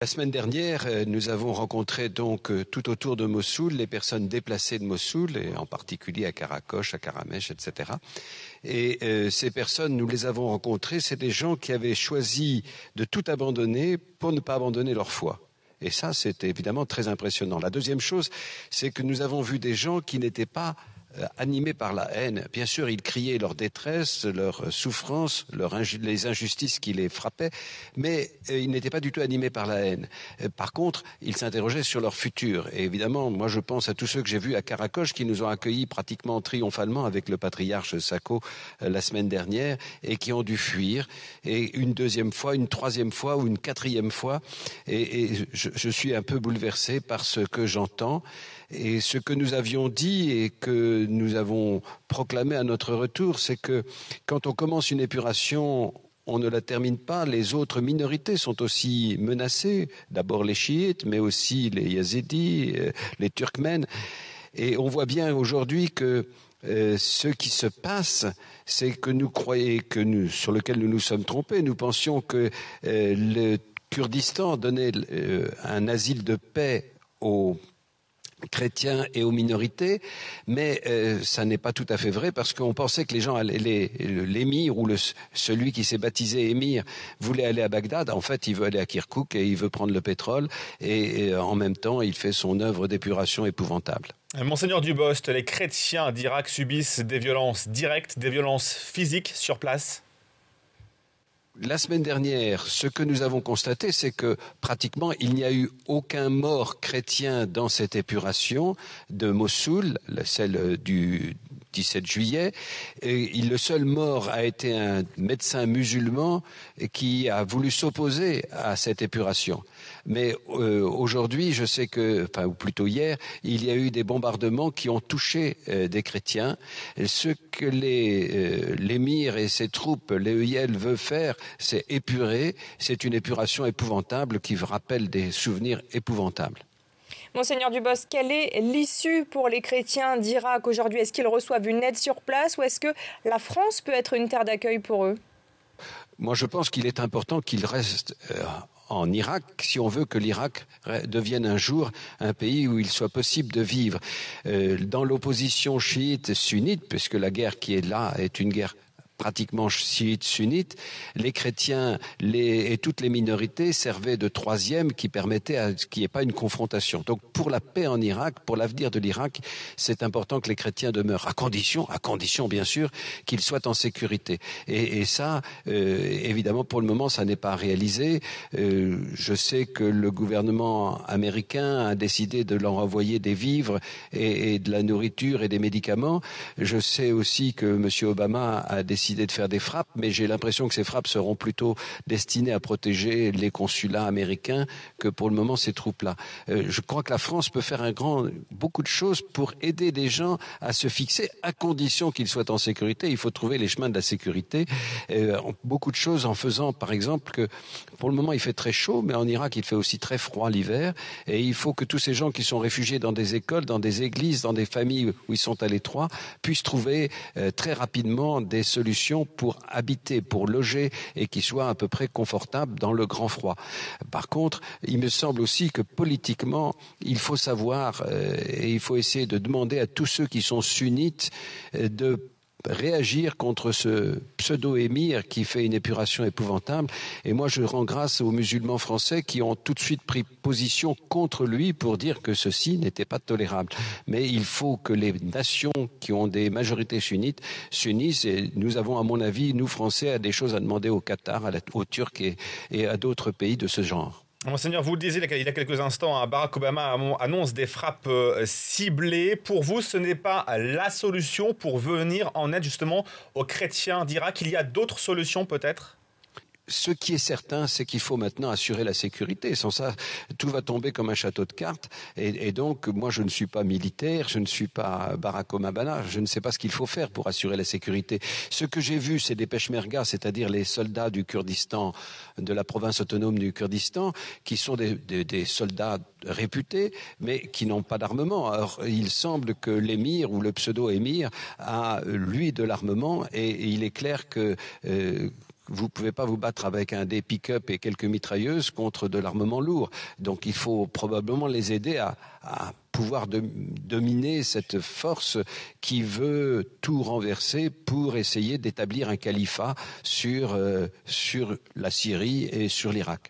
La semaine dernière, nous avons rencontré donc tout autour de Mossoul les personnes déplacées de Mossoul, et en particulier à Karakosh, à Karamech, etc. Et ces personnes, nous les avons rencontrées, c'est des gens qui avaient choisi de tout abandonner pour ne pas abandonner leur foi. Et ça, c'était évidemment très impressionnant. La deuxième chose, c'est que nous avons vu des gens qui n'étaient pas animés par la haine. Bien sûr, ils criaient leur détresse, leur souffrance, les injustices qui les frappaient, mais ils n'étaient pas du tout animés par la haine. Par contre, ils s'interrogeaient sur leur futur. Et évidemment, moi je pense à tous ceux que j'ai vus à Karakosh qui nous ont accueillis pratiquement triomphalement avec le patriarche Sako la semaine dernière et qui ont dû fuir. Et une deuxième fois, une troisième fois ou une quatrième fois. Et je suis un peu bouleversé par ce que j'entends. Et ce que nous avions dit et que nous avons proclamé à notre retour, c'est que quand on commence une épuration, on ne la termine pas. Les autres minorités sont aussi menacées. D'abord les chiites, mais aussi les yazidis, les turkmènes. Et on voit bien aujourd'hui que ce qui se passe, c'est que nous croyons sur lequel nous nous sommes trompés. Nous pensions que le Kurdistan donnait un asile de paix aux chrétiens et aux minorités, mais ça n'est pas tout à fait vrai parce qu'on pensait que les gens, l'émir ou celui qui s'est baptisé émir voulait aller à Bagdad. En fait, il veut aller à Kirkouk et il veut prendre le pétrole et en même temps, il fait son œuvre d'épuration épouvantable. Monseigneur Dubost, les chrétiens d'Irak subissent des violences directes, des violences physiques sur place? La semaine dernière, ce que nous avons constaté, c'est que pratiquement il n'y a eu aucun mort chrétien dans cette épuration de Mossoul, celle du 17 juillet. Et le seul mort a été un médecin musulman qui a voulu s'opposer à cette épuration. Mais aujourd'hui, je sais ou plutôt hier, il y a eu des bombardements qui ont touché des chrétiens. Ce que l'émir et ses troupes, l'EIL, veut faire, c'est épurer. C'est une épuration épouvantable qui rappelle des souvenirs épouvantables. Monseigneur Dubost, quelle est l'issue pour les chrétiens d'Irak aujourd'hui? Est-ce qu'ils reçoivent une aide sur place ou est-ce que la France peut être une terre d'accueil pour eux? Moi, je pense qu'il est important qu'ils restent en Irak, si on veut que l'Irak devienne un jour un pays où il soit possible de vivre. Dans l'opposition chiite-sunnite, puisque la guerre qui est là est une guerre pratiquement chiites, sunnites, les chrétiens et toutes les minorités servaient de troisième qui permettait qu'il n'y ait pas une confrontation. Donc pour la paix en Irak, pour l'avenir de l'Irak, c'est important que les chrétiens demeurent, à condition bien sûr, qu'ils soient en sécurité. Et ça, évidemment, pour le moment, ça n'est pas réalisé. Je sais que le gouvernement américain a décidé de leur envoyer des vivres et de la nourriture et des médicaments. Je sais aussi que M. Obama a décidé de faire des frappes, mais j'ai l'impression que ces frappes seront plutôt destinées à protéger les consulats américains que pour le moment ces troupes-là. Je crois que la France peut faire beaucoup de choses pour aider des gens à se fixer, à condition qu'ils soient en sécurité. Il faut trouver les chemins de la sécurité. Beaucoup de choses en faisant, par exemple, que pour le moment il fait très chaud, mais en Irak il fait aussi très froid l'hiver, et il faut que tous ces gens qui sont réfugiés dans des écoles, dans des églises, dans des familles où ils sont à l'étroit, puissent trouver très rapidement des solutions pour habiter, pour loger et qui soient à peu près confortables dans le grand froid. Par contre, il me semble aussi que politiquement, il faut savoir et il faut essayer de demander à tous ceux qui sont sunnites de réagir contre ce pseudo-émir qui fait une épuration épouvantable. Et moi, je rends grâce aux musulmans français qui ont tout de suite pris position contre lui pour dire que ceci n'était pas tolérable. Mais il faut que les nations qui ont des majorités sunnites s'unissent. Et nous avons, à mon avis, nous Français, des choses à demander au Qatar, aux Turcs et à d'autres pays de ce genre. Monseigneur, vous le disiez il y a quelques instants, Barack Obama annonce des frappes ciblées. Pour vous, ce n'est pas la solution pour venir en aide justement aux chrétiens d'Irak. Il y a d'autres solutions peut-être ? Ce qui est certain, c'est qu'il faut maintenant assurer la sécurité. Sans ça, tout va tomber comme un château de cartes. Et donc, moi, je ne suis pas militaire, je ne suis pas Barack Obama, je ne sais pas ce qu'il faut faire pour assurer la sécurité. Ce que j'ai vu, c'est des peshmerga, c'est-à-dire les soldats du Kurdistan, de la province autonome du Kurdistan, qui sont des soldats réputés, mais qui n'ont pas d'armement. Alors, il semble que l'émir ou le pseudo-émir a, lui, de l'armement, et il est clair que vous pouvez pas vous battre avec des pick-up et quelques mitrailleuses contre de l'armement lourd. Donc il faut probablement les aider à pouvoir dominer cette force qui veut tout renverser pour essayer d'établir un califat sur la Syrie et sur l'Irak.